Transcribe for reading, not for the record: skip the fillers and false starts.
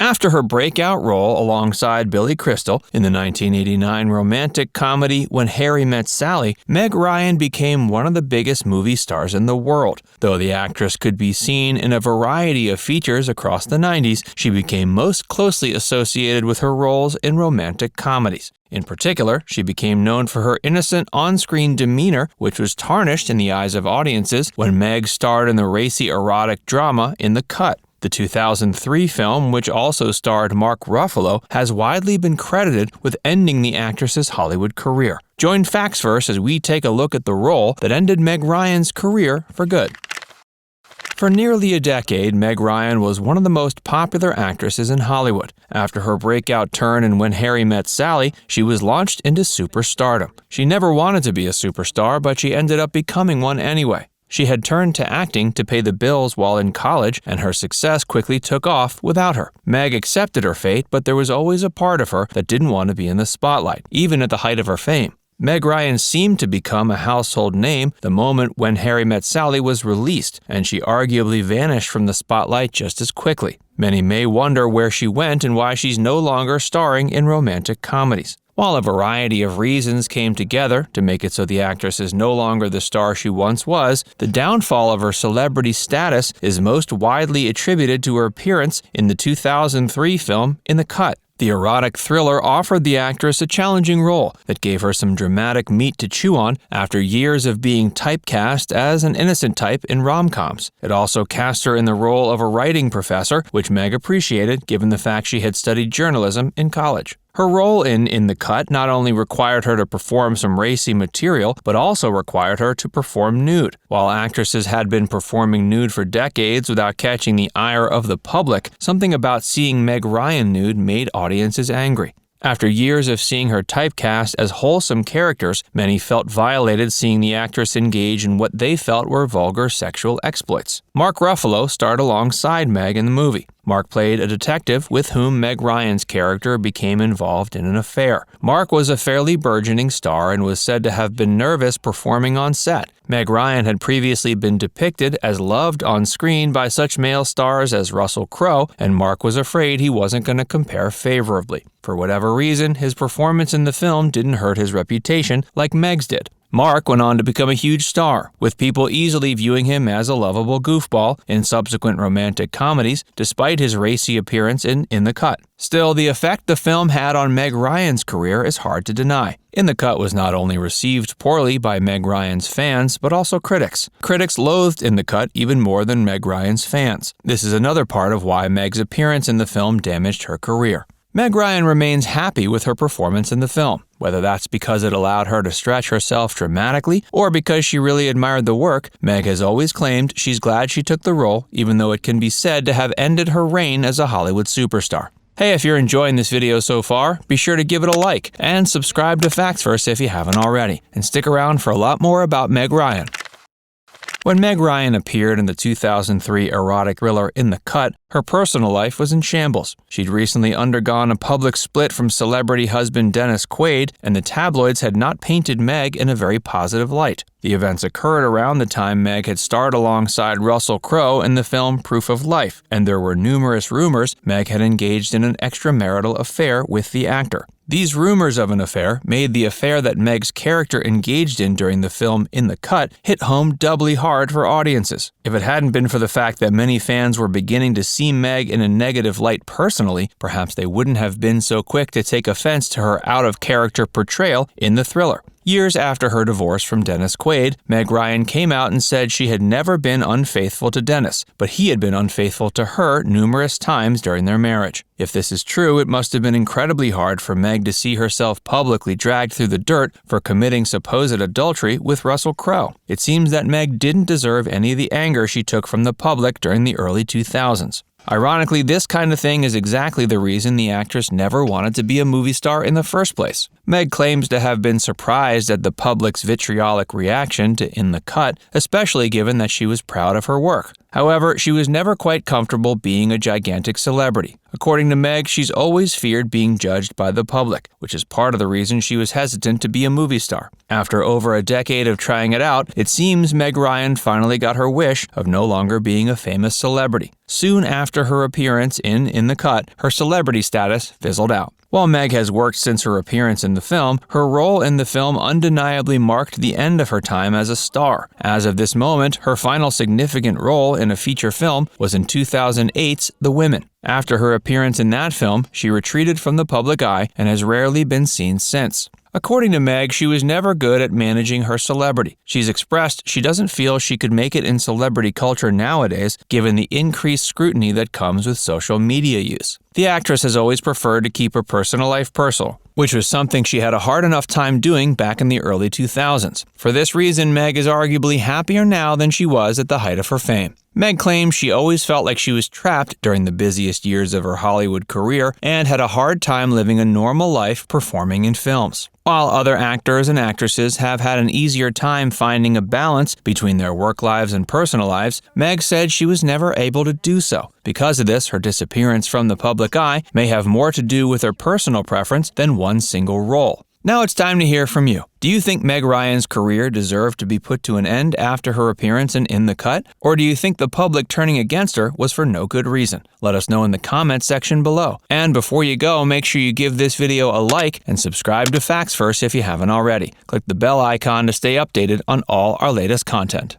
After her breakout role alongside Billy Crystal in the 1989 romantic comedy When Harry Met Sally, Meg Ryan became one of the biggest movie stars in the world. Though the actress could be seen in a variety of features across the 90s, she became most closely associated with her roles in romantic comedies. In particular, she became known for her innocent on-screen demeanor, which was tarnished in the eyes of audiences when Meg starred in the racy erotic drama In the Cut. The 2003 film, which also starred Mark Ruffalo, has widely been credited with ending the actress's Hollywood career. Join Factsverse as we take a look at the role that ended Meg Ryan's career for good. For nearly a decade, Meg Ryan was one of the most popular actresses in Hollywood. After her breakout turn in When Harry Met Sally, she was launched into superstardom. She never wanted to be a superstar, but she ended up becoming one anyway. She had turned to acting to pay the bills while in college, and her success quickly took off without her. Meg accepted her fate, but there was always a part of her that didn't want to be in the spotlight, even at the height of her fame. Meg Ryan seemed to become a household name the moment When Harry Met Sally was released, and she arguably vanished from the spotlight just as quickly. Many may wonder where she went and why she's no longer starring in romantic comedies. While a variety of reasons came together to make it so the actress is no longer the star she once was, the downfall of her celebrity status is most widely attributed to her appearance in the 2003 film In the Cut. The erotic thriller offered the actress a challenging role that gave her some dramatic meat to chew on after years of being typecast as an innocent type in rom-coms. It also cast her in the role of a writing professor, which Meg appreciated given the fact she had studied journalism in college. Her role in the Cut not only required her to perform some racy material, but also required her to perform nude. While actresses had been performing nude for decades without catching the ire of the public, something about seeing Meg Ryan nude made audiences angry. After years of seeing her typecast as wholesome characters, many felt violated seeing the actress engage in what they felt were vulgar sexual exploits. Mark Ruffalo starred alongside Meg in the movie. Mark played a detective with whom Meg Ryan's character became involved in an affair. Mark was a fairly burgeoning star and was said to have been nervous performing on set. Meg Ryan had previously been depicted as loved on screen by such male stars as Russell Crowe, and Mark was afraid he wasn't going to compare favorably. For whatever reason, his performance in the film didn't hurt his reputation like Meg's did. Mark went on to become a huge star, with people easily viewing him as a lovable goofball in subsequent romantic comedies, despite his racy appearance in the Cut. Still, the effect the film had on Meg Ryan's career is hard to deny. In the Cut was not only received poorly by Meg Ryan's fans, but also critics. Critics loathed In the Cut even more than Meg Ryan's fans. This is another part of why Meg's appearance in the film damaged her career. Meg Ryan remains happy with her performance in the film, whether that's because it allowed her to stretch herself dramatically or because she really admired the work. Meg has always claimed she's glad she took the role, even though it can be said to have ended her reign as a Hollywood superstar. Hey, if you're enjoying this video so far, be sure to give it a like and subscribe to Factsverse if you haven't already, and stick around for a lot more about Meg Ryan. When Meg Ryan appeared in the 2003 erotic thriller In the Cut, her personal life was in shambles. She'd recently undergone a public split from celebrity husband Dennis Quaid, and the tabloids had not painted Meg in a very positive light. The events occurred around the time Meg had starred alongside Russell Crowe in the film Proof of Life, and there were numerous rumors Meg had engaged in an extramarital affair with the actor. These rumors of an affair made the affair that Meg's character engaged in during the film In the Cut hit home doubly hard for audiences. If it hadn't been for the fact that many fans were beginning to see Meg in a negative light personally, perhaps they wouldn't have been so quick to take offense to her out-of-character portrayal in the thriller. Years after her divorce from Dennis Quaid, Meg Ryan came out and said she had never been unfaithful to Dennis, but he had been unfaithful to her numerous times during their marriage. If this is true, it must have been incredibly hard for Meg to see herself publicly dragged through the dirt for committing supposed adultery with Russell Crowe. It seems that Meg didn't deserve any of the anger she took from the public during the early 2000s. Ironically, this kind of thing is exactly the reason the actress never wanted to be a movie star in the first place. Meg claims to have been surprised at the public's vitriolic reaction to In the Cut, especially given that she was proud of her work. However, she was never quite comfortable being a gigantic celebrity. According to Meg, she's always feared being judged by the public, which is part of the reason she was hesitant to be a movie star. After over a decade of trying it out, it seems Meg Ryan finally got her wish of no longer being a famous celebrity. Soon after her appearance in the Cut, her celebrity status fizzled out. While Meg has worked since her appearance in the film, her role in the film undeniably marked the end of her time as a star. As of this moment, her final significant role in a feature film was in 2008's The Women. After her appearance in that film, she retreated from the public eye and has rarely been seen since. According to Meg, she was never good at managing her celebrity. She's expressed she doesn't feel she could make it in celebrity culture nowadays, given the increased scrutiny that comes with social media use. The actress has always preferred to keep her personal life personal, which was something she had a hard enough time doing back in the early 2000s. For this reason, Meg is arguably happier now than she was at the height of her fame. Meg claims she always felt like she was trapped during the busiest years of her Hollywood career and had a hard time living a normal life performing in films. While other actors and actresses have had an easier time finding a balance between their work lives and personal lives, Meg said she was never able to do so. Because of this, her disappearance from the public eye may have more to do with her personal preference than one single role. Now it's time to hear from you. Do you think Meg Ryan's career deserved to be put to an end after her appearance in The Cut? Or do you think the public turning against her was for no good reason? Let us know in the comments section below. And before you go, make sure you give this video a like and subscribe to Facts First if you haven't already. Click the bell icon to stay updated on all our latest content.